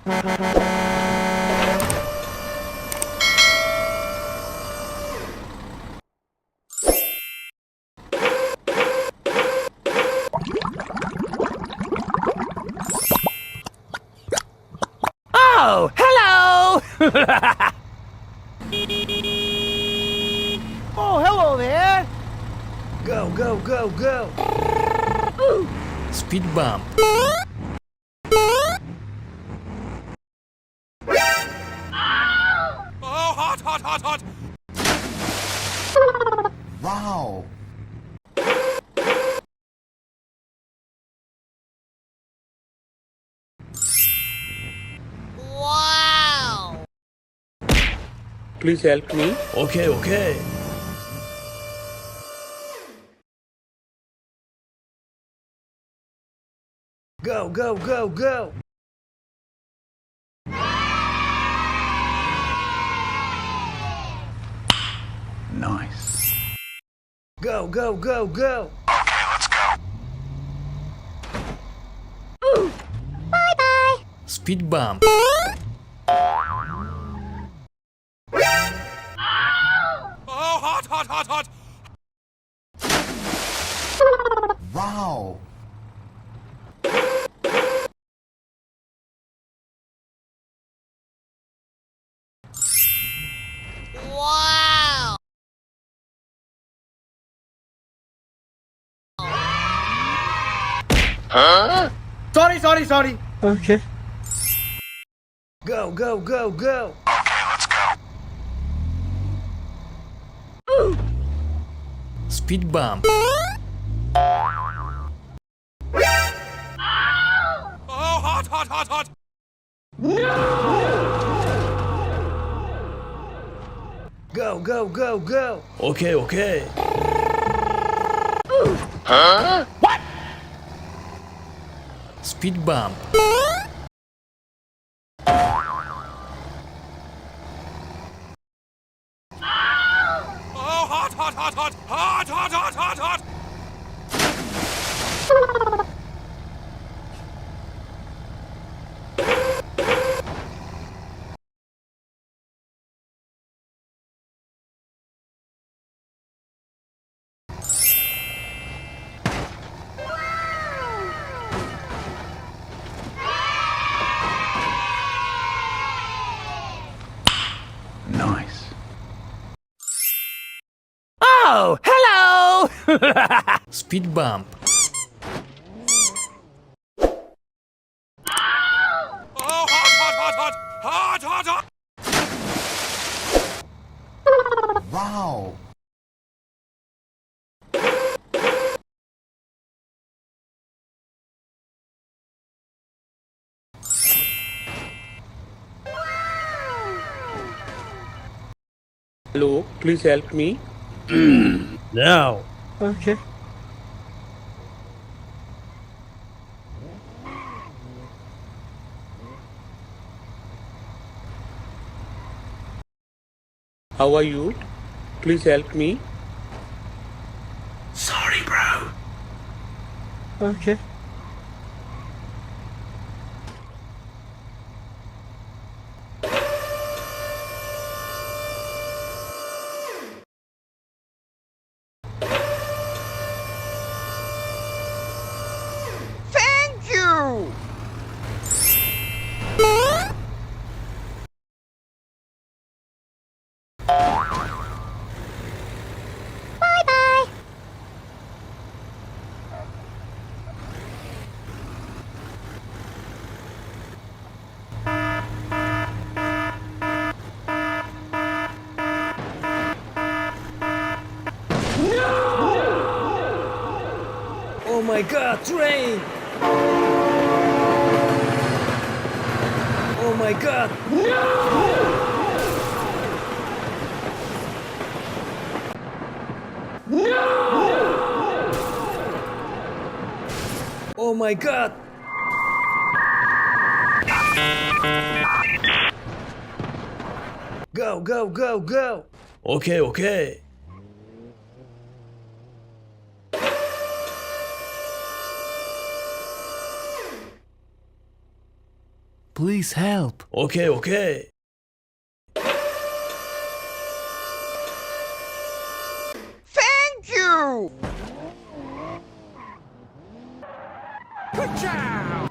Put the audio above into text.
Oh, hello! Oh, hello there! Go, go, go, go! Speed bump. Oh, hot, hot, hot, hot! Wow! Wow! Please help me. Okay, okay. Go, go, go, go! Nice. Go, go, go, go! Okay, let's go. Bye-bye! Speed bump. Oh, hot, hot, hot, hot! Wow! Wow! Sorry! Okay. Go, go, go, go! Okay, let's go. Speed bump. Oh, hot, hot, hot, hot! Go, go, go, go! Okay, okay. What? Speed bump. Oh, hot, hot, hot, hot! Hot, hot, hot, hot, hot! Nice. Oh, hello! Speed bump. Oh, hot, hot, hot, hot! Hot, hot, hot! Wow! Hello, please help me. No. Okay. How are you? Please help me. Sorry, bro. Okay. Thank you! Bye-bye! Oh my god, train! Oh my god! Oh my god! Go, go, go, go! Okay, okay. Please help. Okay, okay. Thank you! Ka-chow!